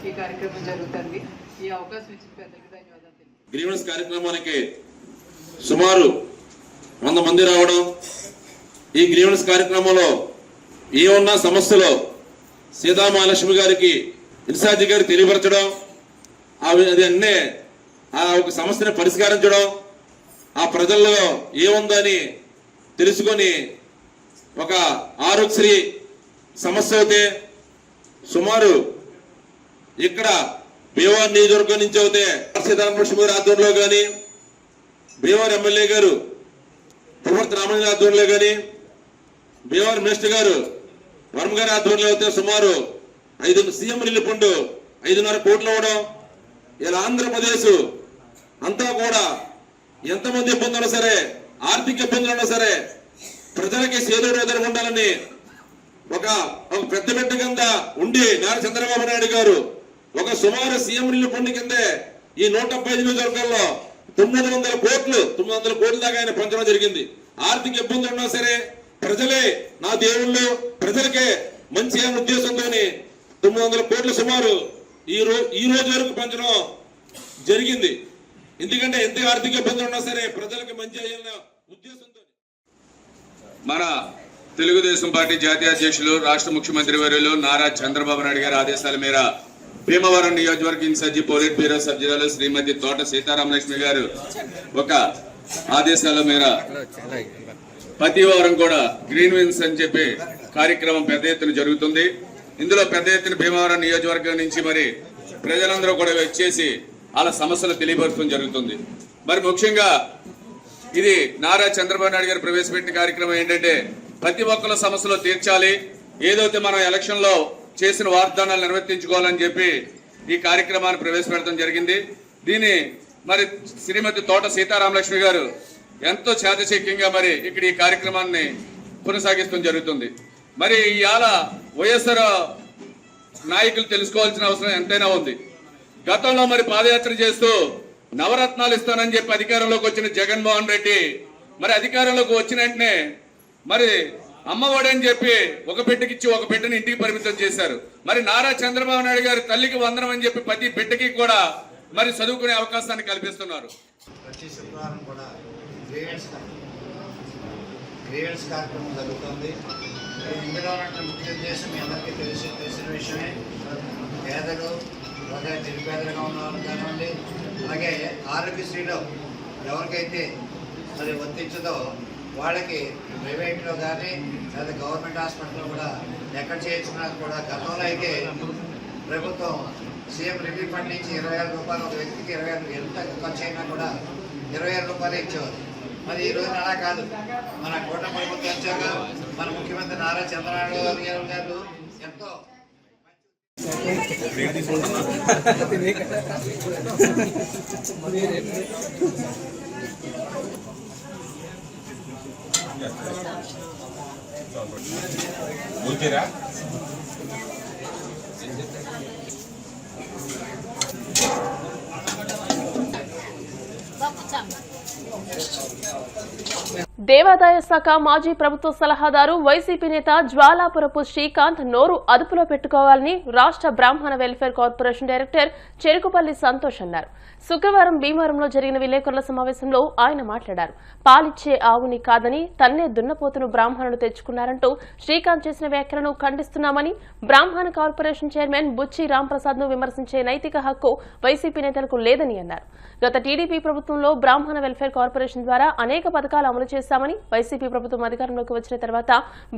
ఈ కార్యక్రమం జరుగుతుంది. ఈ అవకాశం ఇచ్చిన పెద్దలకు ధన్యవాదాలు. గ్రీవెన్స్ కార్యక్రమానికి సుమారు 100 మంది రావడం, ఈ గ్రీవెన్స్ కార్యక్రమంలో ఏమన్నా సమస్యలో సీతామహాలక్ష్మి గారికి ఇన్ఛార్జ్ గారికి తెలియపరచడం, అది అన్నే ఆ ఒక సమస్యను పరిష్కరించడం, ఆ ప్రజల్లో ఏముందని తెలుసుకొని ఒక ఆరోగ్యశ్రీ సమస్య అయితే సుమారు ఇక్కడ భీమవరం నియోజకవర్గం నుంచి అయితే సీతారామలక్ష్మి గారి ఆధ్వర్యంలో కానీ భీమవరం ఎమ్మెల్యే గారు పువ్వర్తి రామలింగ ఆధ్వర్యంలో కానీ భీమవరం మినిస్టర్ గారు వర్మ గారి ఆధ్వర్యంలో అయితే సుమారు 5 సీఎం రిలీఫ్ ఫండ్ 5.5 కోట్లు ఇవ్వడం, ఇలా ఆంధ్రప్రదేశ్ అంతా కూడా ఎంతమంది ఇబ్బందులు ఉన్నా సరే, ఆర్థిక ఇబ్బందులు ఉన్నా సరే ప్రజలకి సేదోరోదర ఉండాలని ఒక పెద్ద బిడ్డ కింద ఉండి నారా చంద్రబాబు నాయుడు గారు ఒక సుమారు సీఎం రిలీఫ్ ఫండ్ కిందే ఈ 175 నియోజకవర్గాల్లో 900 కోట్ల దాకా ఆయన పంచడం జరిగింది. ఆర్థిక ఇబ్బందులు ఉన్నా సరే ప్రజలే నా దేవుళ్ళు, ప్రజలకే మంచి ఉద్దేశంతో 900 కోట్లు సుమారు ఈ రోజు వరకు పంచడం జరిగింది. ఎందుకంటే ఎంత ఆర్థిక ఇబ్బందులు ఉన్నా సరే ప్రజలకు మంచి అయ్యే ఉద్దేశంతో మన తెలుగుదేశం పార్టీ జాతీయ అధ్యక్షులు రాష్ట్ర ముఖ్యమంత్రి వర్యులు నారా చంద్రబాబు నాయుడు గారి ఆదేశాల మేర భీమవరం నియోజకవర్గ ఇన్ఛార్జి పోలిట్ బ్యూరో సభ్యురాలు శ్రీమతి తోట సీతారామలక్ష్మి గారు ఒక ఆదేశాల మేర ప్రతి వారం కూడా గ్రీన్ విన్స్ అని చెప్పి కార్యక్రమం పెద్ద ఎత్తున జరుగుతుంది. ఇందులో పెద్ద ఎత్తున భీమవరం నియోజకవర్గం నుంచి మరి ప్రజలందరూ కూడా వచ్చేసి వాళ్ళ సమస్యలు తెలియపరచడం జరుగుతుంది. మరి ముఖ్యంగా ఇది నారా చంద్రబాబు నాయుడు గారు ప్రవేశపెట్టిన కార్యక్రమం ఏంటంటే ప్రతి ఒక్కరి సమస్యలు తీర్చాలి, ఏదైతే మనం ఎలక్షన్ లో చేసిన వాగ్దానాలు నిర్వర్తించుకోవాలని చెప్పి ఈ కార్యక్రమాన్ని ప్రవేశపెట్టడం జరిగింది. దీన్ని మరి శ్రీమతి తోట సీతారామలక్ష్మి గారు ఎంతో చాకచక్యంగా మరి ఇక్కడ ఈ కార్యక్రమాన్ని కొనసాగిస్తూ జరుగుతుంది. మరి ఇవాళ వైఎస్ఆర్ నాయకులు తెలుసుకోవాల్సిన అవసరం ఎంతైనా ఉంది. గతంలో మరి పాదయాత్ర చేస్తూ నవరత్నాలు ఇస్తానని చెప్పి అధికారంలోకి వచ్చిన జగన్మోహన్ రెడ్డి మరి అధికారంలోకి వచ్చిన వెంటనే మరి అమ్మఒడి అని చెప్పి ఒక బిడ్డకిచ్చి ఒక బిడ్డని ఇంటికి పరిమితం చేశారు. మరి నారా చంద్రబాబు నాయుడు గారు తల్లికి వందనం అని చెప్పి ప్రతి బిడ్డకి కూడా మరి చదువుకునే అవకాశాన్ని కల్పిస్తున్నారు. ప్రతి శుక్రవారం కూడా గ్రీవెన్స్ కార్యక్రమం జరుగుతుంది. ఇందులో ఉన్నటువంటి ముఖ్య ఉద్దేశం మీ అందరికీ తెలిసిన విషయమే. పేదలు అలాగే నిరుపేదలుగా ఉన్న వాళ్ళు కానివ్వండి, అలాగే ఆరోగ్యశ్రీలో ఎవరికైతే మరి వర్తించదో వాళ్ళకి ప్రైవేట్లో కానీ లేదా గవర్నమెంట్ హాస్పిటల్లో కూడా ఎక్కడ చేయించినా కూడా గతంలో అయితే ప్రభుత్వం సీఎం రిలీఫ్ ఫండ్ నుంచి 20,000 రూపాయలు ఒక వ్యక్తికి 20,000 ఎంత ఖర్చు అయినా కూడా 20,000 రూపాయలు ఇచ్చేవారు. మరి ఈ రోజున అలా కాదు. మన కూటమి ప్రభుత్వం వచ్చాక మన ముఖ్యమంత్రి నారా చంద్రబాబు గారు ఎంతో Vamos, దేవాదాయ శాఖ మాజీ ప్రభుత్వ సలహాదారు వైసీపీ నేత జ్వాలాపురపు శ్రీకాంత్ నోరు అదుపులో పెట్టుకోవాలని రాష్ట్ర బ్రాహ్మణ welfare corporation director Cherukupalli Santosh అన్నారు. శుక్రవారం భీమవరంలో జరిగిన విలేకరుల సమావేశంలో ఆయన మాట్లాడారు. పాలిచ్చే ఆవుని కాదని తన్నే దున్నపోతును బ్రాహ్మణులు తెచ్చుకున్నారంటూ శ్రీకాంత్ చేసిన వ్యాఖ్యలను ఖండిస్తున్నామని, బ్రాహ్మణ కార్పొరేషన్ చైర్మన్ బుచ్చి రాంప్రసాద్ ను విమర్శించే నైతిక హక్కు వైసీపీ నేతలకు లేదని అన్నారు. గత టీడీపీ ప్రభుత్వంలో బ్రాహ్మణ వెల్ఫేర్ కార్పొరేషన్ ద్వారా అనేక పథకాలు అమలు చేశామని, వైసీపీ ప్రభుత్వం అధికారంలోకి వచ్చిన తర్వాత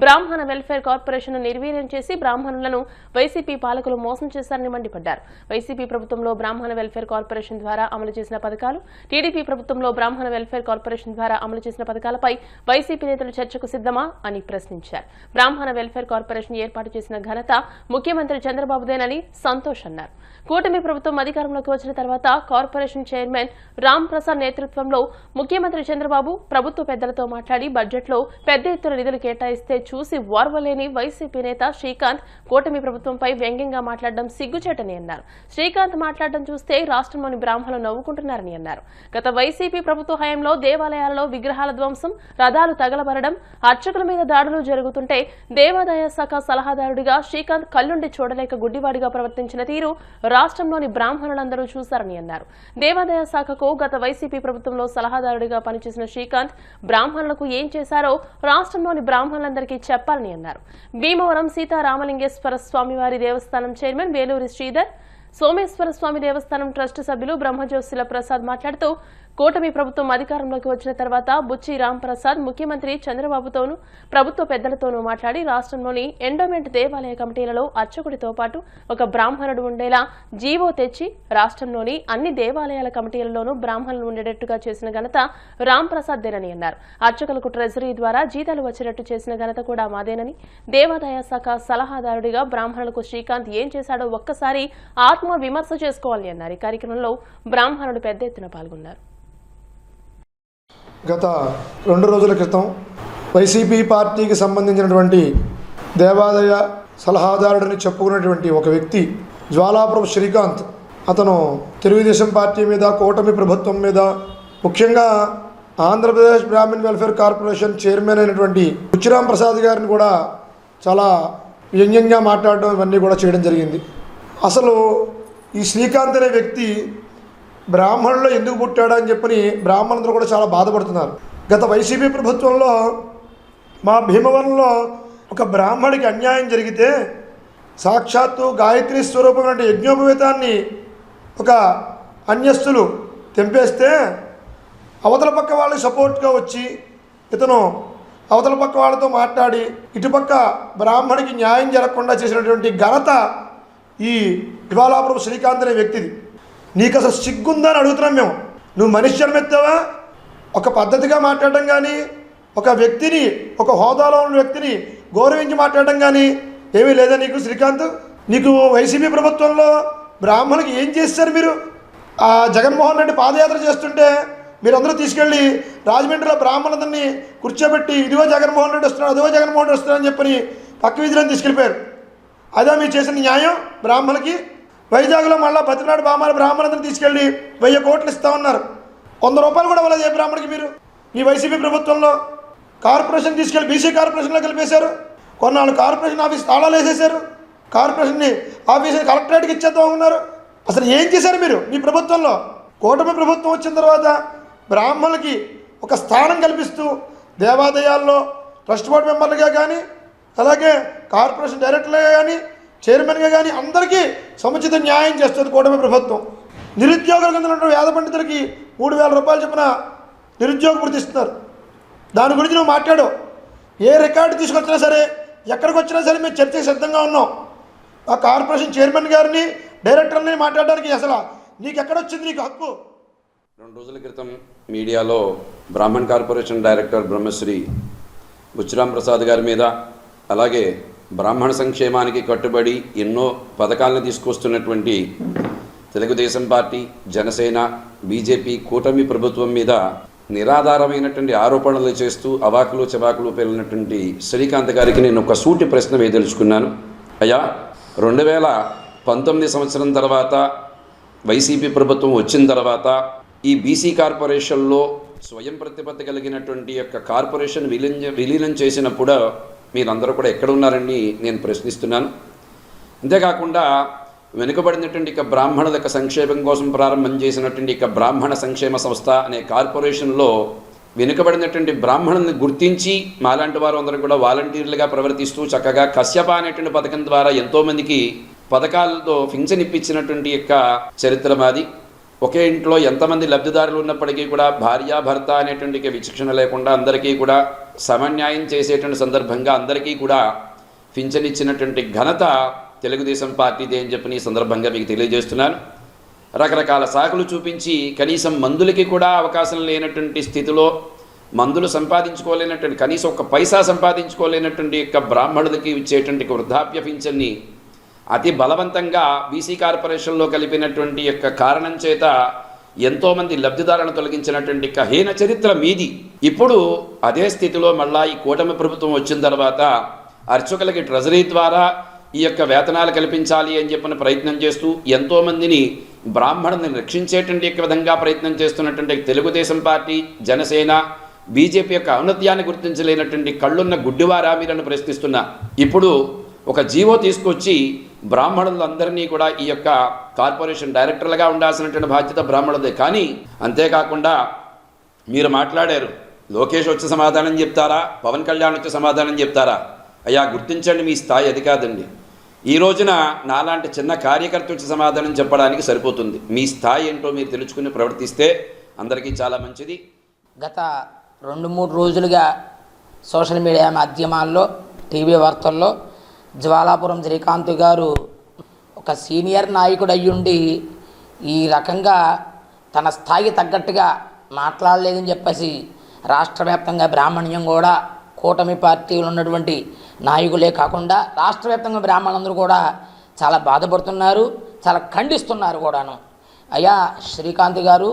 బ్రాహ్మణ వెల్ఫేర్ కార్పొరేషన్ నిర్వీర్యం చేసి బ్రాహ్మణులను వైసీపీ పాలకులు మోసం చేశారని మండిపడ్డారు. వైసీపీ ప్రభుత్వంలో బ్రాహ్మణ వెల్ఫేర్ కార్పొరేషన్ ద్వారా అమలు చేసిన పథకాలు, టీడీపీ ప్రభుత్వంలో బ్రాహ్మణ వెల్ఫేర్ కార్పొరేషన్ ద్వారా అమలు చేసిన పథకాలపై వైసీపీ నేతలు చర్చకు సిద్ధమా అని ప్రశ్నించారు. బ్రాహ్మణ వెల్ఫేర్ కార్పొరేషన్ ఏర్పాటు చేసిన ఘనత ముఖ్యమంత్రి చంద్రబాబుదేనని సంతోష్ అన్నారు. కూటమి ప్రభుత్వం అధికారంలోకి వచ్చిన తర్వాత కార్పొరేషన్ చైర్మన్ రామ్ ప్రసాద్ నేతృత్వంలో ముఖ్యమంత్రి చంద్రబాబు ప్రభుత్వ పెద్దలతో మాట్లాడి బడ్జెట్లో పెద్ద ఎత్తున నిధులు కేటాయిస్తే చూసి ఓర్వలేని వైసీపీ నేత శ్రీకాంత్ కూటమి ప్రభుత్వంపై వ్యంగ్యంగా మాట్లాడడం సిగ్గుచేటని అన్నారు. శ్రీకాంత్ మాట్లాడడం చూస్తే రాష్ట్రంలోని బ్రాహ్మణులు నవ్వుకుంటున్నారని అన్నారు. గత వైసీపీ ప్రభుత్వ హయాంలో దేవాలయాలలో విగ్రహాల ధ్వంసం, రథాలు తగలబరడం, అర్చకుల మీద దాడులు జరుగుతుంటే దేవాదాయ శాఖ సలహాదారుడిగా శ్రీకాంత్ కళ్ళుండి చూడలేక గుడ్డివాడిగా ప్రవర్తించిన తీరు రాష్ట్రంలోని బ్రాహ్మణులందరూ చూశారని అన్నారు. దేవాదాయ శాఖకు గత వైసీపీ ప్రభుత్వంలో సలహాదారుడిగా పనిచేసిన శ్రీకాంత్ బ్రాహ్మణులకు ఏం చేశారో రాష్ట్రంలోని బ్రాహ్మణులందరికీ చెప్పాలని అన్నారు. భీమవరం సీతారామలింగేశ్వర స్వామివారి దేవస్థానం చైర్మన్ వేలూరి శ్రీధర్, సోమేశ్వర స్వామి దేవస్థానం ట్రస్ట్ సభ్యులు బ్రహ్మజ్యోతిల ప్రసాద్ మాట్లాడుతూ, కూటమి ప్రభుత్వం అధికారంలోకి వచ్చిన తర్వాత బుచ్చి రాంప్రసాద్ ముఖ్యమంత్రి చంద్రబాబుతోనూ ప్రభుత్వ పెద్దలతోనూ మాట్లాడి రాష్ట్రంలోని ఎండోమెంట్ దేవాలయ కమిటీలలో అర్చకుడితో పాటు ఒక బ్రాహ్మణుడు ఉండేలా జీవో తెచ్చి రాష్ట్రంలోని అన్ని దేవాలయాల కమిటీలలోనూ బ్రాహ్మణులు ఉండేటట్టుగా చేసిన ఘనత రాంప్రసాద్దేనని అన్నారు. అర్చకులకు ట్రెజరీ ద్వారా జీతాలు వచ్చేటట్టు చేసిన ఘనత కూడా మాదేనని, దేవాదాయ శాఖ సలహాదారుడిగా బ్రాహ్మణులకు శ్రీకాంత్ ఏం చేశాడో ఒక్కసారి ఆత్మ విమర్శ చేసుకోవాలని అన్నారు. ఈ కార్యక్రమంలో బ్రాహ్మణులు పెద్ద ఎత్తున పాల్గొన్నారు. గత 2 రోజుల క్రితం వైసీపీ పార్టీకి సంబంధించినటువంటి దేవాదాయ సలహాదారుడిని చెప్పుకున్నటువంటి ఒక వ్యక్తి జ్వాలాపురపు శ్రీకాంత్, అతను తెలుగుదేశం పార్టీ మీద, కూటమి ప్రభుత్వం మీద, ముఖ్యంగా Andhra Pradesh Brahmin welfare corporation chairman అయినటువంటి బుచ్చిరామ్ ప్రసాద్ గారిని కూడా చాలా వ్యంగ్యంగా మాట్లాడడం ఇవన్నీ కూడా చేయడం జరిగింది. అసలు ఈ శ్రీకాంత్ అనే వ్యక్తి బ్రాహ్మణుల్లో ఎందుకు పుట్టాడని చెప్పని బ్రాహ్మణులు కూడా చాలా బాధపడుతున్నారు. గత వైసీపీ ప్రభుత్వంలో మా భీమవరంలో ఒక బ్రాహ్మడికి అన్యాయం జరిగితే సాక్షాత్తు గాయత్రి స్వరూపమైన యజ్ఞోపవేతాన్ని ఒక అన్యస్తులు తెంపేస్తే అవతల పక్క వాళ్ళకి సపోర్ట్గా వచ్చి ఇతను అవతల పక్క వాళ్ళతో మాట్లాడి ఇటుపక్క బ్రాహ్మడికి న్యాయం జరగకుండా చేసినటువంటి ఘనత ఈ జ్వాలాపురపు శ్రీకాంత్ అనే వ్యక్తిది. నీకు అసలు సిగ్గుందని అడుగుతున్నాం మేము. నువ్వు మనిషి జన్మెత్తావా? ఒక పద్ధతిగా మాట్లాడడం కానీ, ఒక వ్యక్తిని, ఒక హోదాలో ఉన్న వ్యక్తిని గౌరవించి మాట్లాడడం కానీ ఏమీ లేదా నీకు శ్రీకాంత్? నీకు వైసీపీ ప్రభుత్వంలో బ్రాహ్మణులకి ఏం చేశారు మీరు? ఆ జగన్మోహన్ రెడ్డి పాదయాత్ర చేస్తుంటే మీరందరూ తీసుకెళ్ళి రాజమండ్రిలో బ్రాహ్మణులందరినీ కూర్చోబెట్టి ఇదిగో జగన్మోహన్ రెడ్డి వస్తున్నాడు, అదిగో జగన్మోహన్ రెడ్డి వస్తున్నాడు అని చెప్పని పక్క వీధిలో తీసుకెళ్ళిపోయారు. అదే మీరు చేసిన న్యాయం బ్రాహ్మణులకి? వైజాగ్లో మళ్ళీ బతినాడు బామాల బ్రాహ్మణులను తీసుకెళ్ళి 1000 కోట్లు ఇస్తామన్నారు. 100 రూపాయలు కూడా ఇవ్వలేదు ఏ బ్రాహ్మణుడికి మీరు. ఈ వైసీపీ ప్రభుత్వంలో కార్పొరేషన్ తీసుకెళ్ళి బీసీ కార్పొరేషన్లో కలిపేశారు. కొన్నాళ్ళు కార్పొరేషన్ ఆఫీస్ తాళాలు వేసేశారు. కార్పొరేషన్ని ఆఫీస్ కలెక్టరేట్కి ఇచ్చేద్దాం ఉన్నారు. అసలు ఏం చేశారు మీరు మీ ప్రభుత్వంలో? కూటమి ప్రభుత్వం వచ్చిన తర్వాత బ్రాహ్మణులకి ఒక స్థానం కల్పిస్తూ దేవాలయాల్లో ట్రస్ట్ బోర్డు మెంబర్లుగా కానీ, అలాగే కార్పొరేషన్ డైరెక్టర్లుగా కానీ, చైర్మన్గా కానీ అందరికీ సముచిత న్యాయం చేస్తుంది కూటమి ప్రభుత్వం. నిరుద్యోగుల కింద ఉన్న వేద పండితులకి 3000 రూపాయలు చొప్పున నిరుద్యోగ వృత్తి ఇస్తున్నారు. దాని గురించి నువ్వు మాట్లాడు. ఏ రికార్డు తీసుకొచ్చినా సరే, ఎక్కడికి వచ్చినా సరే మేము చర్చకి సిద్ధంగా ఉన్నాం. ఆ కార్పొరేషన్ చైర్మన్ గారిని, డైరెక్టర్ని మాట్లాడడానికి అసలు నీకు ఎక్కడొచ్చింది నీకు హక్కు? 2 రోజుల క్రితం మీడియాలో బ్రాహ్మణ్ కార్పొరేషన్ డైరెక్టర్ బ్రహ్మశ్రీ బుచ్చిరామ్ ప్రసాద్ గారి మీద, అలాగే బ్రాహ్మణ సంక్షేమానికి కట్టుబడి ఎన్నో పథకాలను తీసుకొస్తున్నటువంటి తెలుగుదేశం పార్టీ, జనసేన, బీజేపీ కూటమి ప్రభుత్వం మీద నిరాధారమైనటువంటి ఆరోపణలు చేస్తూ అవాకులు చవాకులు పేలినటువంటి శ్రీకాంత్ గారికి నేను ఒక సూటి ప్రశ్న వేయదలుచుకున్నాను. అయ్యా, 2019 సంవత్సరం తర్వాత వైసీపీ ప్రభుత్వం వచ్చిన తర్వాత ఈ బీసీ కార్పొరేషన్లో స్వయం ప్రతిపత్తి కలిగినటువంటి యొక్క కార్పొరేషన్ విలీనం చేసినప్పుడు మీరందరూ కూడా ఎక్కడ ఉన్నారని నేను ప్రశ్నిస్తున్నాను. అంతేకాకుండా వెనుకబడినటువంటి ఇక బ్రాహ్మణుల సంక్షేమం కోసం ప్రారంభం చేసినటువంటి ఇక బ్రాహ్మణ సంక్షేమ సంస్థ అనే కార్పొరేషన్లో వెనుకబడినటువంటి బ్రాహ్మణుల్ని గుర్తించి మాలాంటి వారు అందరూ కూడా వాలంటీర్లుగా ప్రవర్తిస్తూ చక్కగా కశ్యప అనేటువంటి పథకం ద్వారా ఎంతోమందికి పథకాలతో పింఛన్ ఇప్పించినటువంటి యొక్క చరిత్ర మాది. ఒకే ఇంట్లో ఎంతమంది లబ్ధిదారులు ఉన్నప్పటికీ కూడా భార్యాభర్త అనేటువంటి విచక్షణ లేకుండా అందరికీ కూడా సమన్యాయం చేసేటువంటి సందర్భంగా అందరికీ కూడా పింఛన్ ఇచ్చినటువంటి ఘనత తెలుగుదేశం పార్టీదే అని చెప్పి ఈ సందర్భంగా మీకు తెలియజేస్తున్నాను. రకరకాల సాకులు చూపించి కనీసం మందులకి కూడా అవకాశం లేనటువంటి స్థితిలో మందులు సంపాదించుకోలేనటువంటి కనీసం ఒక పైసా సంపాదించుకోలేనటువంటి యొక్క బ్రాహ్మణులకి ఇచ్చేటువంటి వృద్ధాప్య పింఛన్ని అతి బలవంతంగా బీసీ కార్పొరేషన్లో కలిపినటువంటి యొక్క కారణం చేత ఎంతోమంది లబ్ధిదారులను తొలగించినటువంటి హీన చరిత్ర మీది. ఇప్పుడు అదే స్థితిలో మళ్ళా ఈ కూటమి ప్రభుత్వం వచ్చిన తర్వాత అర్చకులకి ట్రెజరీ ద్వారా ఈ యొక్క వేతనాలు కల్పించాలి అని చెప్పిన ప్రయత్నం చేస్తూ ఎంతోమందిని బ్రాహ్మణుల్ని రక్షించేటువంటి విధంగా ప్రయత్నం చేస్తున్నటువంటి తెలుగుదేశం పార్టీ, జనసేన, బీజేపీ యొక్క ఔన్నత్యాన్ని గుర్తించలేనటువంటి కళ్ళున్న గుడ్డివారా మీరని ప్రశ్నిస్తున్నా. ఇప్పుడు ఒక జీవో తీసుకొచ్చి బ్రాహ్మణులందరినీ కూడా ఈ యొక్క కార్పొరేషన్ డైరెక్టర్లుగా ఉండాల్సినటువంటి బాధ్యత బ్రాహ్మణులదే. కానీ అంతేకాకుండా మీరు మాట్లాడారు, లోకేష్ వచ్చి సమాధానం చెప్తారా, పవన్ కళ్యాణ్ వచ్చి సమాధానం చెప్తారా? అయ్యా గుర్తించండి, మీ స్థాయి అది కాదండి. ఈ రోజున నాలాంటి చిన్న కార్యకర్త వచ్చి సమాధానం చెప్పడానికి సరిపోతుంది. మీ స్థాయి ఏంటో మీరు తెలుసుకుని ప్రవర్తిస్తే అందరికీ చాలా మంచిది. గత 2-3 రోజులుగా సోషల్ మీడియా మాధ్యమాల్లో, టీవీ వార్తల్లో జ్వాలాపురం శ్రీకాంత్ గారు ఒక సీనియర్ నాయకుడు అయ్యుండి ఈ రకంగా తన స్థాయికి తగ్గట్టుగా మాట్లాడలేదని చెప్పేసి రాష్ట్ర వ్యాప్తంగా బ్రాహ్మణ్యం కూడా కూటమి పార్టీలు ఉన్నటువంటి నాయకులే కాకుండా రాష్ట్ర వ్యాప్తంగా బ్రాహ్మణులందరూ కూడా చాలా బాధపడుతున్నారు, చాలా ఖండిస్తున్నారు కూడాను. అయ్యా శ్రీకాంత్ గారు,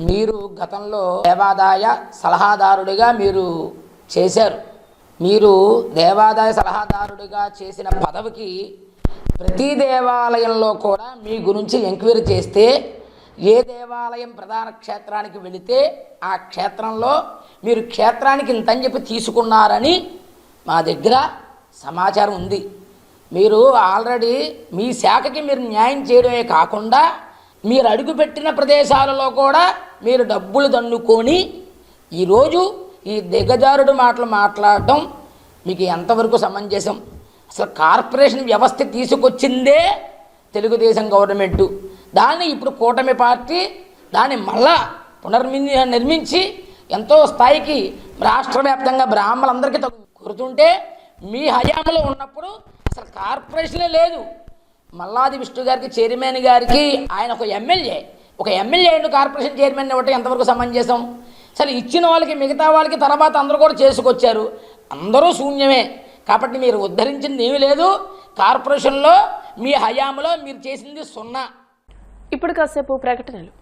మీరు గతంలో దేవాదాయ సలహాదారుడిగా మీరు చేశారు. మీరు దేవాదాయ సలహాదారుడిగా చేసిన పదవికి ప్రతి దేవాలయంలో కూడా మీ గురించి ఎంక్వైరీ చేస్తే ఏ దేవాలయం ప్రధాన క్షేత్రానికి వెళితే ఆ క్షేత్రంలో మీరు క్షేత్రానికి ఇంతని చెప్పి తీసుకున్నారని మా దగ్గర సమాచారం ఉంది. మీరు ఆల్రెడీ మీ శాఖకి మీరు న్యాయం చేయడమే కాకుండా మీరు అడుగుపెట్టిన ప్రదేశాలలో కూడా మీరు డబ్బులు దండుకొని ఈరోజు ఈ దిగజారుడు మాటలు మాట్లాడటం మీకు ఎంతవరకు సమంజసం? అసలు కార్పొరేషన్ వ్యవస్థ తీసుకొచ్చిందే తెలుగుదేశం గవర్నమెంటు. దాన్ని ఇప్పుడు కూటమి పార్టీ దాన్ని మళ్ళా నిర్మించి ఎంతో స్థాయికి రాష్ట్ర వ్యాప్తంగా బ్రాహ్మణులందరికీ కోరుతుంటే మీ హయాంలో ఉన్నప్పుడు అసలు కార్పొరేషనే లేదు. మల్లాది విష్ణు గారికి, చైర్మన్ గారికి, ఆయన ఒక ఎమ్మెల్యే కార్పొరేషన్ చైర్మన్ ఇవ్వటం ఎంతవరకు సమంజసం? అసలు ఇచ్చిన వాళ్ళకి మిగతా వాళ్ళకి తర్వాత అందరూ కూడా చేసుకొచ్చారు, అందరూ శూన్యమే. కాబట్టి మీరు ఉద్ధరించింది ఏమీ లేదు. కార్పొరేషన్లో మీ హయాంలో మీరు చేసింది 0. ఇప్పుడు కాసేపు ప్రకటనలు.